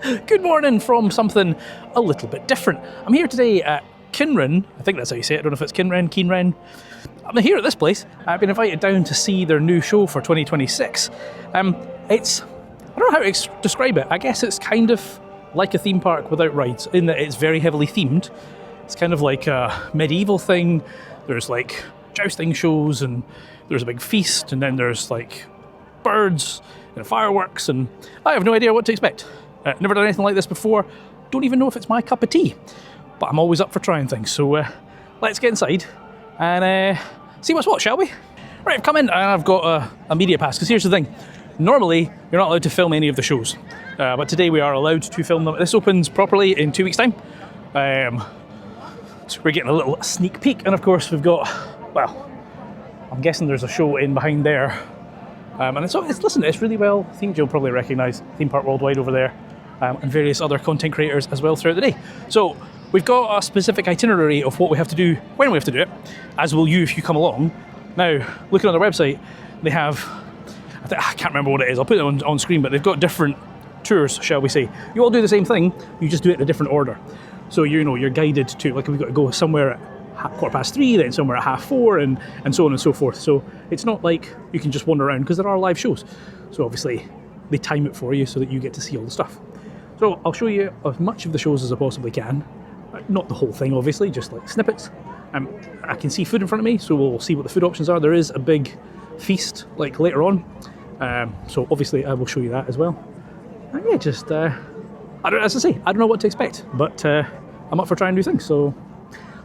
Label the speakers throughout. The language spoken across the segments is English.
Speaker 1: Good morning from something a little bit different. I'm here today at Kynren. I think that's how you say it. I don't know if it's Kynren. I'm here at this place. I've been invited down to see their new show for 2026. I don't know how to describe it. I guess it's kind of like a theme park without rides, in that it's very heavily themed. It's kind of like a medieval thing. There's like jousting shows, and there's a big feast, and then there's like birds and fireworks, and I have no idea what to expect. Never done anything like this before. Don't even know if it's my cup of tea, but I'm always up for trying things. So let's get inside and see what's what, shall we? Right, I've come in and I've got a media pass, because here's the thing. Normally, you're not allowed to film any of the shows, but today we are allowed to film them. This opens properly in 2 weeks' time. So we're getting a little sneak peek, and of course we've got, well, I'm guessing there's a show in behind there. And it's really well themed. You'll probably recognise Theme Park Worldwide over there, and various other content creators as well throughout the day. So we've got a specific itinerary of what we have to do, when we have to do it, as will you if you come along. Now, looking on their website, they have, I can't remember what it is, I'll put it on screen, but they've got different tours, shall we say. You all do the same thing, you just do it in a different order. So you're guided to, like, we've got to go somewhere at 3:15, then somewhere at 4:30, and so on and so forth. So it's not like you can just wander around, because there are live shows. So obviously they time it for you so that you get to see all the stuff. So I'll show you as much of the shows as I possibly can. Not the whole thing, obviously, just like snippets. I can see food in front of me, so we'll see what the food options are. There is a big feast like later on, so obviously I will show you that as well. And yeah, just I don't know what to expect, but I'm up for trying new things, so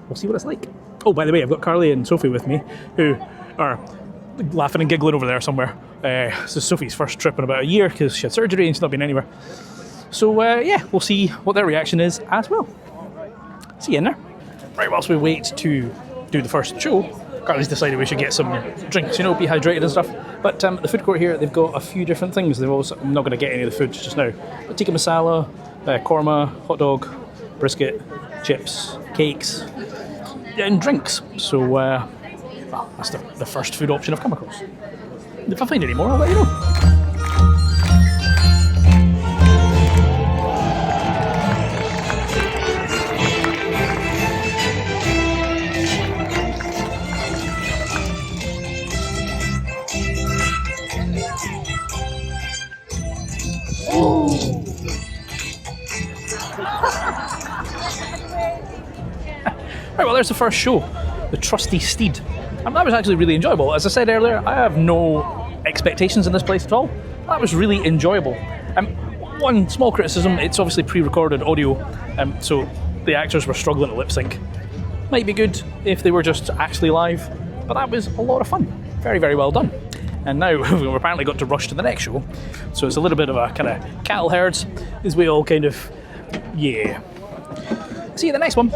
Speaker 1: we'll see what it's like. Oh, by the way, I've got Carly and Sophie with me, who are laughing and giggling over there somewhere. This is Sophie's first trip in about a year, because she had surgery and she's not been anywhere. So yeah, we'll see what their reaction is as well. See you in there. Right, whilst we wait to do the first show, Carly's decided we should get some drinks, be hydrated and stuff. But the food court here, they've got a few different things. I'm not going to get any of the food just now. But tikka masala, korma, hot dog, brisket, chips, cakes, and drinks. So that's the first food option I've come across. If I find any more, I'll let you know. Right, well, there's the first show, The Trusty Steed. And that was actually really enjoyable. As I said earlier, I have no expectations in this place at all. That was really enjoyable. One small criticism, it's obviously pre-recorded audio, so the actors were struggling to lip sync. Might be good if they were just actually live, but that was a lot of fun. Very, very well done. And now we've apparently got to rush to the next show, so it's a little bit of a kind of cattle herds as we all kind of, yeah. See you at the next one.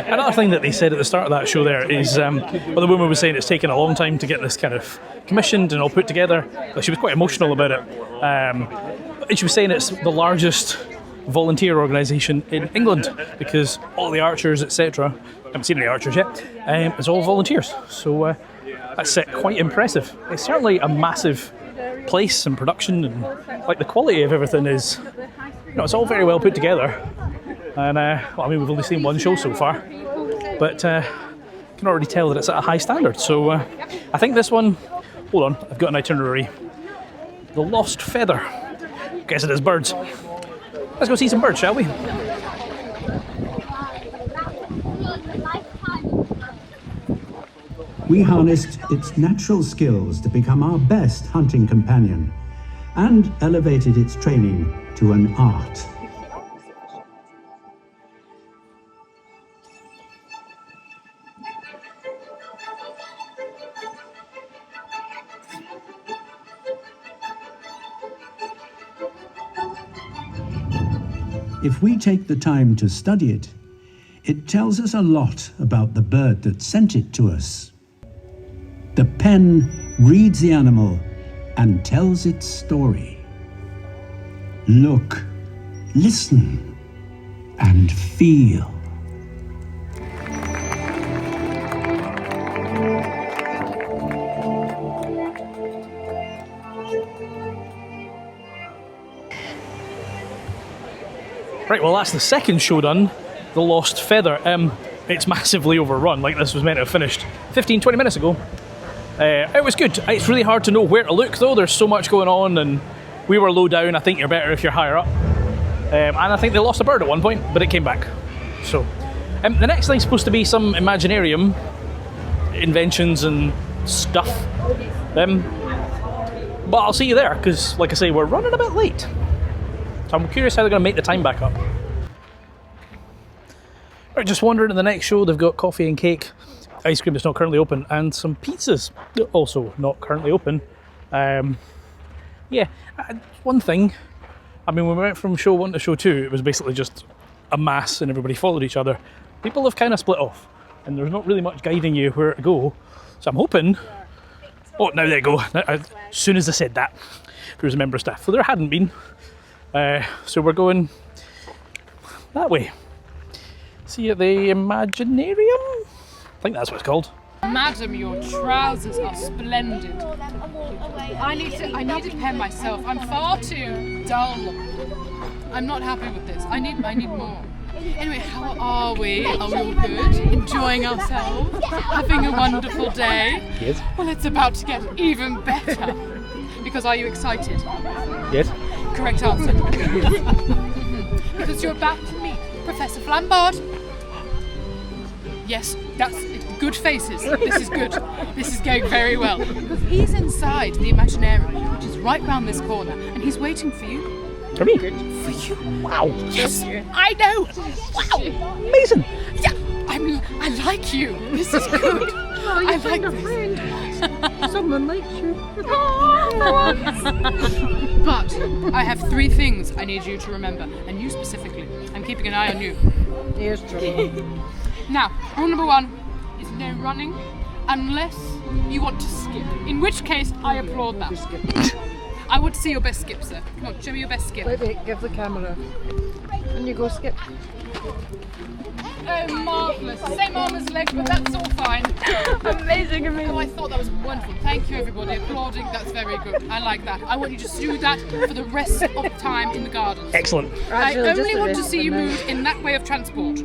Speaker 1: Another thing that they said at the start of that show there is, the woman was saying it's taken a long time to get this kind of commissioned and all put together. She was quite emotional about it. And she was saying it's the largest volunteer organisation in England, because all the archers, etc., I haven't seen any archers yet, it's all volunteers. So that's quite impressive. It's certainly a massive place and production, and like the quality of everything is, it's all very well put together. And we've only seen one show so far, but can already tell that it's at a high standard. So I think this one, hold on, I've got an itinerary. The Lost Feather. Guess it is birds. Let's go see some birds, shall we?
Speaker 2: We harnessed its natural skills to become our best hunting companion, and elevated its training to an art. If we take the time to study it, it tells us a lot about the bird that sent it to us. The pen reads the animal and tells its story. Look, listen, and feel.
Speaker 1: Right, well that's the second show done, The Lost Feather. It's massively overrun, like this was meant to have finished 15-20 minutes ago. It was good. It's really hard to know where to look though, there's so much going on, and we were low down. I think you're better if you're higher up. And I think they lost a bird at one point, but it came back. So, the next thing's supposed to be some Imaginarium inventions and stuff. But I'll see you there, because like I say, we're running a bit late. So I'm curious how they're going to make the time back up. Right, just wandering to the next show, they've got coffee and cake, ice cream that's not currently open, and some pizzas also not currently open. One thing, I mean, when we went from show 1 to show 2, it was basically just a mass and everybody followed each other. People have kind of split off, and there's not really much guiding you where to go. So I'm hoping... Oh, now there you go. As soon as I said that, there was a member of staff. Well, there hadn't been. So we're going that way. See you at the Imaginarium? I think that's what it's called.
Speaker 3: Madam, your trousers are splendid. I need a pair myself. I'm far too dull. I'm not happy with this. I need more. Anyway, how are we? Are we all good? Enjoying ourselves? Having a wonderful day?
Speaker 1: Yes.
Speaker 3: Well, it's about to get even better. Because are you excited?
Speaker 1: Yes.
Speaker 3: Correct answer. Because you're about to meet Professor Flambard. Yes, that's it. Good faces. This is good. This is going very well. Because he's inside the Imaginarium, which is right round this corner, and he's waiting for you.
Speaker 1: For me?
Speaker 3: For you.
Speaker 1: Wow.
Speaker 3: Yes, I know.
Speaker 1: Wow. Amazing.
Speaker 3: Yeah, I like you. This is good.
Speaker 4: Oh, you
Speaker 3: I
Speaker 4: find
Speaker 3: like
Speaker 4: a
Speaker 3: this.
Speaker 4: friend. Someone likes you.
Speaker 3: But I have 3 things I need you to remember, and you specifically. I'm keeping an eye on you.
Speaker 4: Here's trouble.
Speaker 3: Now, rule number 1 is no running unless you want to skip. In which case, I applaud that. I want to see your best skip, sir. Come on, show me your best skip.
Speaker 4: Wait, give the camera. And you go skip.
Speaker 3: Oh, marvellous. Same arm as leg, but that's all fine.
Speaker 4: Amazing.
Speaker 3: Oh, I thought that was wonderful. Thank you, everybody. Applauding. That's very good. I like that. I want you to do that for the rest of the time in the gardens.
Speaker 1: Excellent.
Speaker 3: I only want to see you move in that way of transport.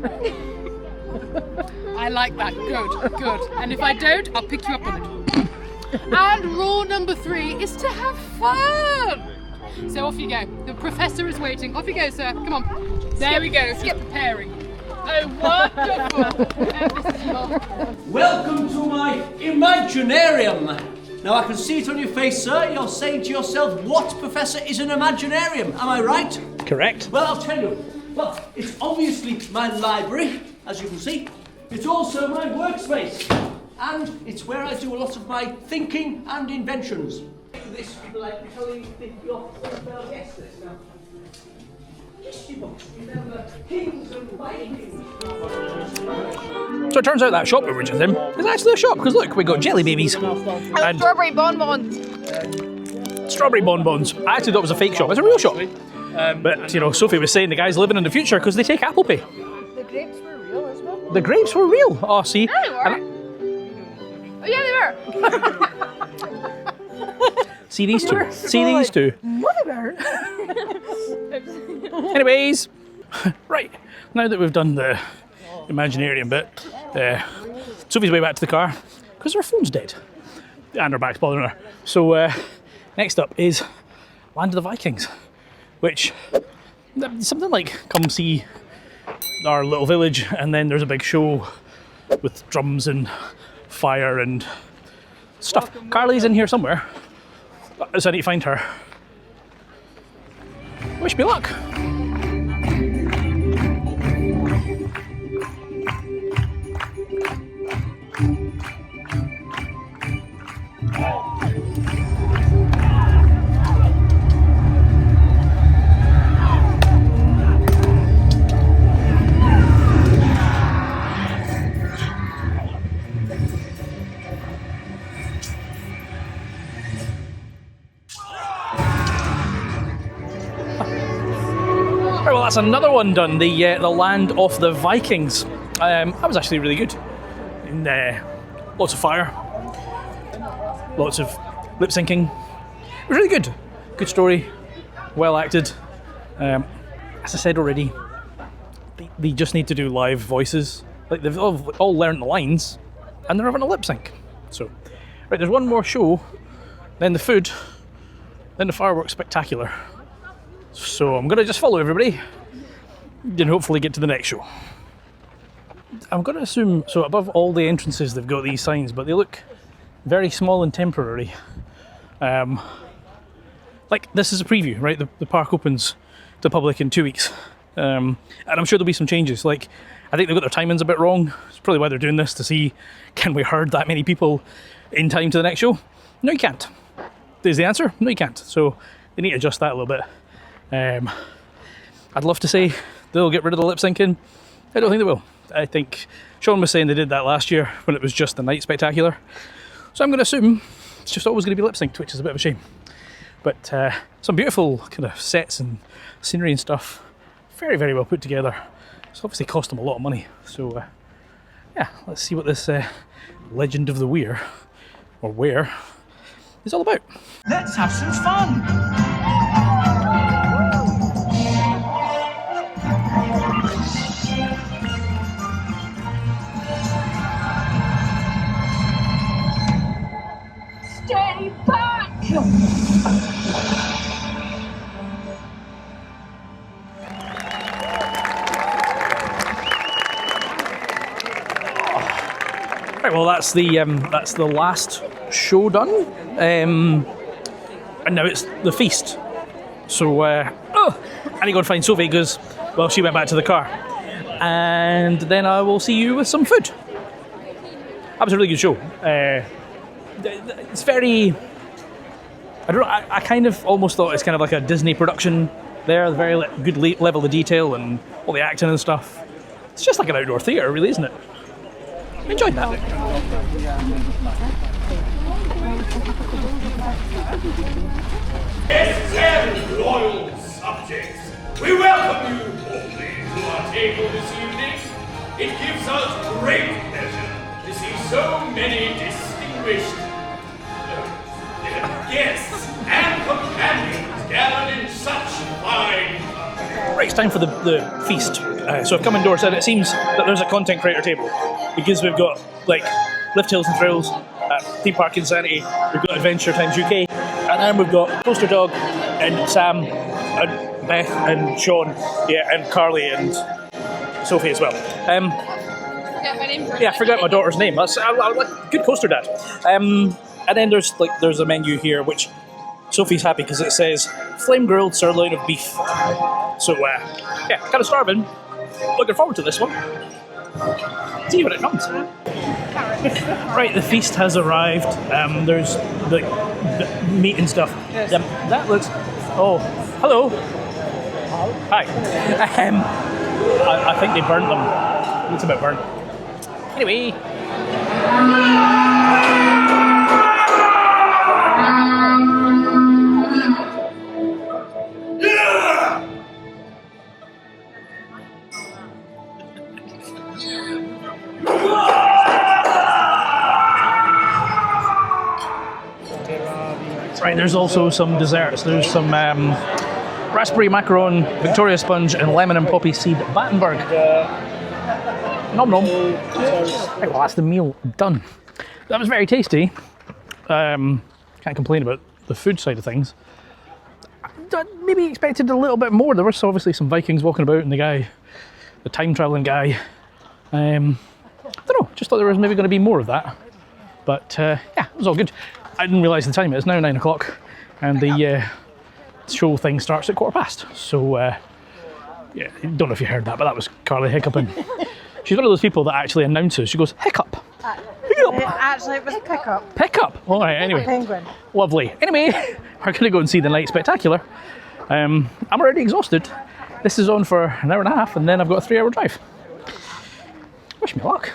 Speaker 3: I like that. Good. And if I don't, I'll pick you up on it. And rule number 3 is to have fun. So off you go. The professor is waiting. Off you go, sir. Come on. There we go. Skip preparing. Oh, wonderful.
Speaker 5: Welcome to my Imaginarium. Now I can see it on your face, sir. You're saying to yourself, what, Professor, is an Imaginarium? Am I right?
Speaker 1: Correct.
Speaker 5: Well, I'll tell you. Well, it's obviously my library, as you can see. It's also my workspace. And it's where I do a lot of my thinking and inventions. This, like, telling your guess this now. History books, remember kings and vikings.
Speaker 1: So it turns out that shop we were just in is actually a shop, because look, we got jelly babies and
Speaker 4: Strawberry bonbons.
Speaker 1: strawberry bonbons. I actually thought it was a fake shop. It's a real shop. But, you know, Sophie was saying the guys living in the future because they take Apple Pay.
Speaker 4: The grapes were real as well.
Speaker 1: The grapes were real. Oh, see?
Speaker 4: Yeah, they were. Oh, yeah, they were.
Speaker 1: See these two? See these two?
Speaker 4: Mother.
Speaker 1: Anyways, right, now that we've done the Imaginarium bit, Sophie's way back to the car because her phone's dead and her back's bothering her. So next up is Land of the Vikings, which something like come see our little village and then there's a big show with drums and fire and stuff. Carly's in here somewhere, so I need to find her. Wish me luck. Right, well, that's another one done. The Land of the Vikings. That was actually really good. And, lots of fire, lots of lip syncing. It was really good. Good story, well acted. As I said already, they just need to do live voices. Like they've all learned the lines, and they're having a lip sync. So, right, there's one more show, then the food, then the fireworks spectacular. So I'm gonna just follow everybody, and hopefully get to the next show. I'm gonna assume, so above all the entrances they've got these signs, but they look very small and temporary. Like this is a preview, right? The park opens to the public in 2 weeks. And I'm sure there'll be some changes. Like, I think they've got their timings a bit wrong. It's probably why they're doing this, to see, can we herd that many people in time to the next show? No, you can't. There's the answer. No, you can't. So they need to adjust that a little bit. I'd love to say they'll get rid of the lip syncing. I don't think they will. I think Sean was saying they did that last year when it was just the night spectacular. So I'm going to assume it's just always going to be lip synced, which is a bit of a shame. But some beautiful kind of sets and scenery and stuff. Very, very well put together. It's obviously cost them a lot of money. So yeah, let's see what this Legend of the Weir, or Where, is all about.
Speaker 6: Let's have some fun!
Speaker 4: Stay back!
Speaker 1: Right, well that's the last show done, and now it's the feast. So I need to go and find Sophie because, well, she went back to the car, and then I will see you with some food. That was a really good show. It's very, I don't know, I kind of almost thought it's kind of like a Disney production there, very good level of detail and all the acting and stuff. It's just like an outdoor theatre, really, isn't it? I enjoyed that.
Speaker 7: Guests and loyal subjects, we welcome you warmly to our table this evening. It gives us great pleasure to see so many distinguished guests and companions gathered in such fine company.
Speaker 1: Right, it's time for the feast. So I've come indoors, and it seems that there's a content creator table because we've got like Lift Hills and Thrills, Theme Park Insanity, we've got Adventure Times UK, and then we've got Coaster Dog and Sam and Beth and Sean, yeah, and Carly and Sophie as well.
Speaker 3: Forget my name.
Speaker 1: Yeah, I forgot my daughter's name. That's good coaster dad. And then there's a menu here which Sophie's happy because it says flame grilled sirloin of beef. So yeah, kind of starving. Looking forward to this one. See when it comes. Right, the feast has arrived. There's the meat and stuff.
Speaker 4: Yes.
Speaker 1: That looks. Oh, hello. Hi. I think they burnt them. It looks a bit burnt. Anyway. Right, there's also some desserts. There's some raspberry macaron, Victoria sponge, and lemon and poppy seed Battenberg. Nom nom. Right, well, that's the meal done. That was very tasty. Can't complain about the food side of things. I maybe expected a little bit more. There was obviously some Vikings walking about, and the time traveling guy. I don't know. Just thought there was maybe going to be more of that. But yeah, it was all good. I didn't realise the time. It's now 9 o'clock, and the show thing starts at 15:15. So yeah, don't know if you heard that, but that was Carly hiccuping. She's one of those people that actually announces. She goes, hiccup.
Speaker 4: Actually, it was pickup.
Speaker 1: Pickup. All right. Anyway,
Speaker 4: Penguin.
Speaker 1: lovely. Anyway, we're going to go and see the night spectacular. I'm already exhausted. This is on for an hour and a half, and then I've got a 3-hour drive. Wish me luck.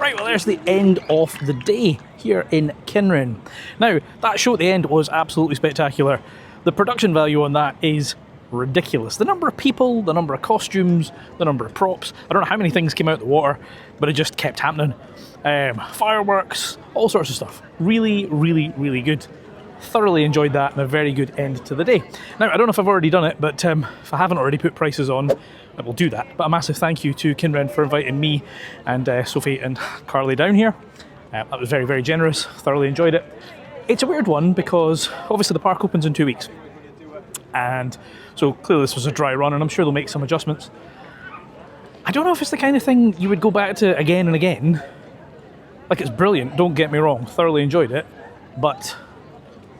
Speaker 1: Right, well there's the end of the day here in Kynren. Now, that show at the end was absolutely spectacular. The production value on that is ridiculous. The number of people, the number of costumes, the number of props. I don't know how many things came out of the water, but it just kept happening. Fireworks, all sorts of stuff. Really, really, really good. Thoroughly enjoyed that and a very good end to the day. Now, I don't know if I've already done it, but if I haven't already put prices on, I will do that. But a massive thank you to Kynren for inviting me and Sophie and Carly down here. That was very, very generous. Thoroughly enjoyed it. It's a weird one because obviously the park opens in 2 weeks. And so clearly this was a dry run and I'm sure they'll make some adjustments. I don't know if it's the kind of thing you would go back to again and again. Like, it's brilliant, don't get me wrong. Thoroughly enjoyed it. But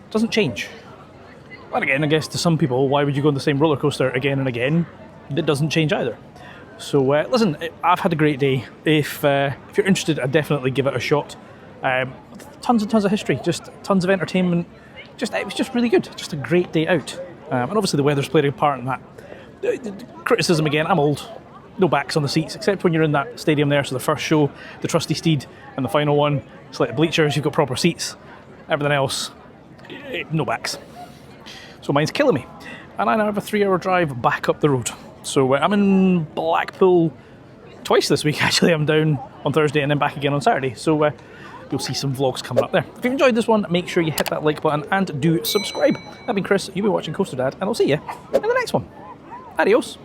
Speaker 1: it doesn't change. But again, I guess to some people, why would you go on the same roller coaster again and again? It doesn't change either. So listen, I've had a great day. If you're interested, I'd definitely give it a shot. Tons and tons of history, just tons of entertainment. It was just really good. Just a great day out. And obviously the weather's played a part in that. Criticism again, I'm old. No backs on the seats, except when you're in that stadium there. So the first show, the Trusty Steed, and the final one, it's like the bleachers, you've got proper seats. Everything else, no backs. So mine's killing me. And I now have a 3-hour drive back up the road. So I'm in Blackpool twice this week, actually. I'm down on Thursday and then back again on Saturday. So you'll see some vlogs coming up there. If you enjoyed this one, make sure you hit that like button and do subscribe. I've been Chris, you've been watching Coaster Dad, and I'll see you in the next one. Adios.